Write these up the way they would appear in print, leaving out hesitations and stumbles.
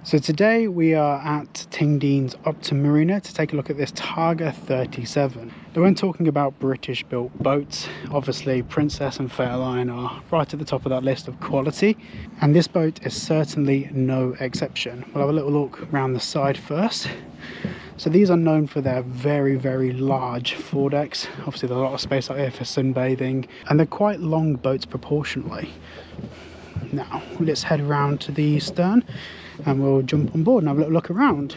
So today we are at Tingdene's Marina to take a look at this Targa 37. Now when talking about British built boats, obviously Princess and Fairline are right at the top of that list of quality, and this boat is certainly no exception. We'll have a little look around the side first. So these are known for their very large foredecks. Obviously there's a lot of space out here for sunbathing, and they're quite long boats proportionally. Now let's head around to the stern and we'll jump on board and have a little look around.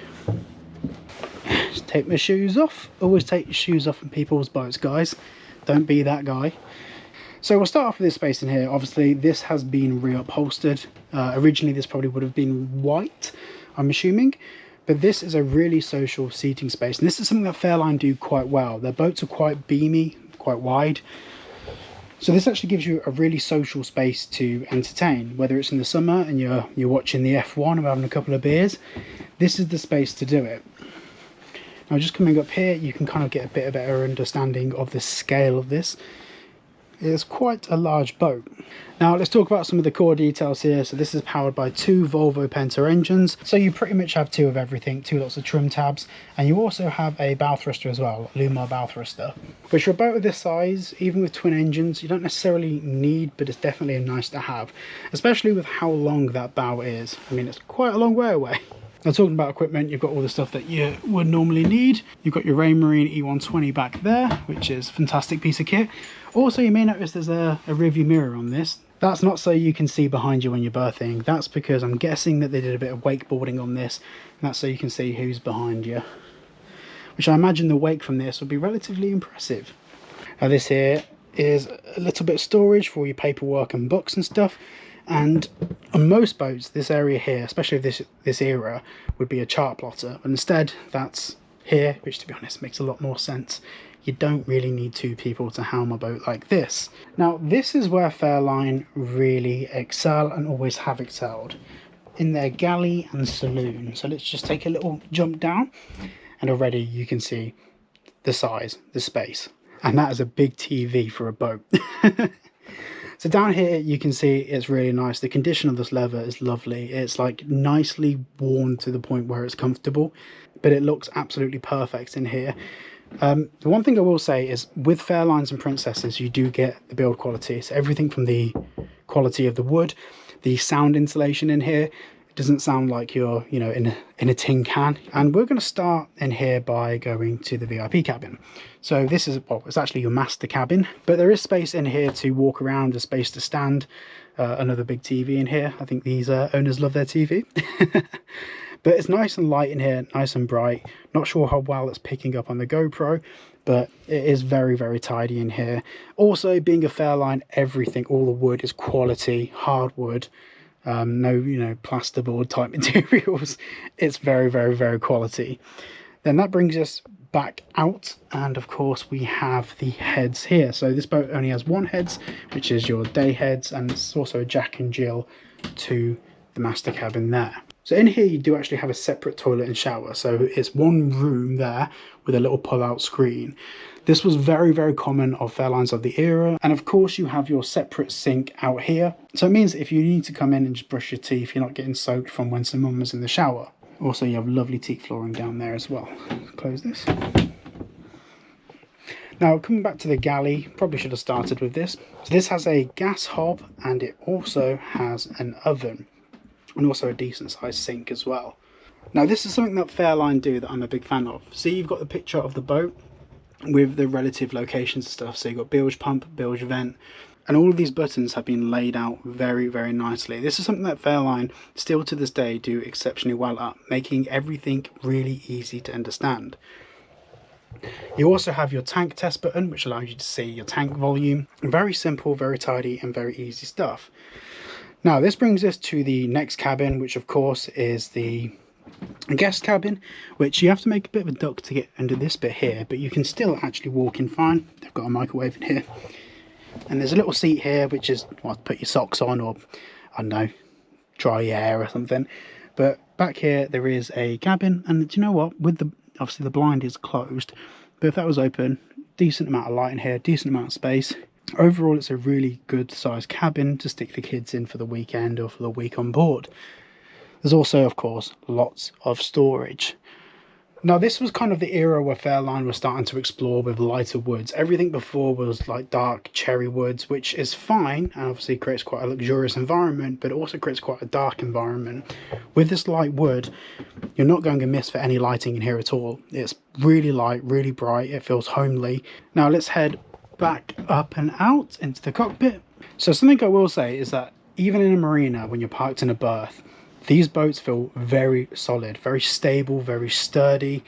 Just take my shoes off. Always take your shoes off in people's boats, guys. Don't be that guy. So we'll start off with this space in here. Obviously this has been reupholstered. Originally this probably would have been white, I'm assuming, but this is a really social seating space, and this is something that Fairline do quite well. Their boats are quite beamy, quite wide, so this actually gives you a really social space to entertain, whether it's in the summer and you're watching the F1 or having a couple of beers. This is the space to do it. Now just coming up here, you can kind of get a bit of a better understanding of the scale of this. It's quite a large boat. Now let's talk about some of the core details here. So this is powered by two Volvo Penta engines, so you pretty much have two of everything, two lots of trim tabs, and you also have a bow thruster as well, Lumar bow thruster, which for a boat of this size, even with twin engines, you don't necessarily need, but it's definitely nice to have, especially with how long that bow is. I mean, it's quite a long way away. Now talking about equipment, you've got all the stuff that you would normally need. You've got your Raymarine E120 back there, which is a fantastic piece of kit. Also, you may notice there's a rearview mirror on this. That's not so you can see behind you when you're berthing. That's because I'm guessing that they did a bit of wakeboarding on this, and that's so you can see who's behind you. Which I imagine the wake from this would be relatively impressive. Now this here is a little bit of storage for your paperwork and books and stuff. And on most boats, this area here, especially this era, would be a chart plotter, but instead that's here, which to be honest makes a lot more sense. You don't really need two people to helm a boat like this. Now this is where Fairline really excel and always have excelled, in their Galley and Saloon. So let's just take a little jump down, and already you can see the size, the space, and that is a big TV for a boat. So down here you can see it's really nice. The condition of this leather is lovely. It's like nicely worn to the point where it's comfortable, but it looks absolutely perfect in here. The one thing I will say is with Fairlines and Princesses, you do get the build quality. So everything from the quality of the wood, the sound insulation in here, it doesn't sound like you're, you know, in a tin can. And we're going to start in here by going to the VIP cabin. So this is, well, it's actually your master cabin, but there is space in here to walk around, a space to stand, another big TV in here. I think these owners love their TV. But it's nice and light in here, nice and bright. Not sure how well it's picking up on the GoPro, but it is very tidy in here. Also, being a Fairline, everything, all the wood is quality, hardwood. No, you know, plasterboard type materials. It's very quality. Then that brings us back out, and of course we have the heads here. So this boat only has one heads, which is your day heads, and it's also a Jack and Jill to the master cabin there. So in here you do actually have a separate toilet and shower, so it's one room there with a little pull-out screen. This was very common of Fairlines of the era, and of course you have your separate sink out here, so it means if you need to come in and just brush your teeth, you're not getting soaked from when someone was in the shower. Also you have lovely teak flooring down there as well. Close this. Now coming back to the galley, probably should have started with this. So this has a gas hob, and it also has an oven, and also a decent sized sink as well. Now this is something that Fairline do that I'm a big fan of. See, you've got the picture of the boat with the relative locations and stuff. So you've got bilge pump, bilge vent, and all of these buttons have been laid out very nicely. This is something that Fairline still to this day do exceptionally well at, making everything really easy to understand. You also have your tank test button, which allows you to see your tank volume. Very simple, very tidy, and very easy stuff. Now this brings us to the next cabin, which of course is the guest cabin, which you have to make a bit of a duck to get under this bit here, but you can still actually walk in fine. They've got a microwave in here, and there's a little seat here which is, well, put your socks on, or I don't know, dry your hair or something. But back here there is a cabin, and do you know what, with the, obviously the blind is closed, but if that was open, decent amount of light in here, decent amount of space. Overall it's a really good sized cabin to stick the kids in for the weekend or for the week on board. There's also, of course, lots of storage. Now, this was kind of the era where Fairline was starting to explore with lighter woods. Everything before was like dark cherry woods, which is fine and obviously creates quite a luxurious environment, but it also creates quite a dark environment. With this light wood, you're not going to miss for any lighting in here at all. It's really light, really bright, it feels homely. Now let's head back up and out into the cockpit. So something I will say is that even in a marina, when you're parked in a berth, these boats feel very solid, very stable, very sturdy.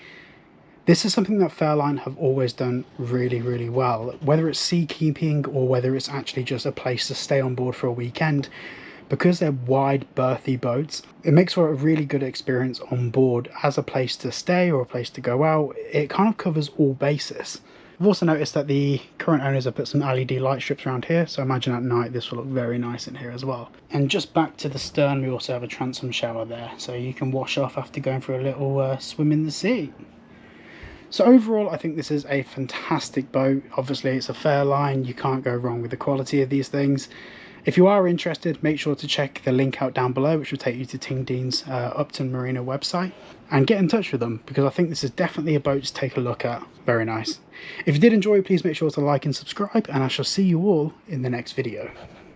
This is something that Fairline have always done really, really well. Whether it's seakeeping or whether it's actually just a place to stay on board for a weekend, because they're wide berthy boats, it makes for a really good experience on board as a place to stay or a place to go out. It kind of covers all bases. I've also noticed that the current owners have put some LED light strips around here, so I imagine at night this will look very nice in here as well. And just back to the stern, we also have a transom shower there, so you can wash off after going for a little swim in the sea. So overall, I think this is a fantastic boat. Obviously, it's a Fairline, you can't go wrong with the quality of these things. If you are interested, make sure to check the link out down below, which will take you to Tingdene's Upton Marina website, and get in touch with them, because I think this is definitely a boat to take a look at. Very nice. If you did enjoy, please make sure to like and subscribe, and I shall see you all in the next video.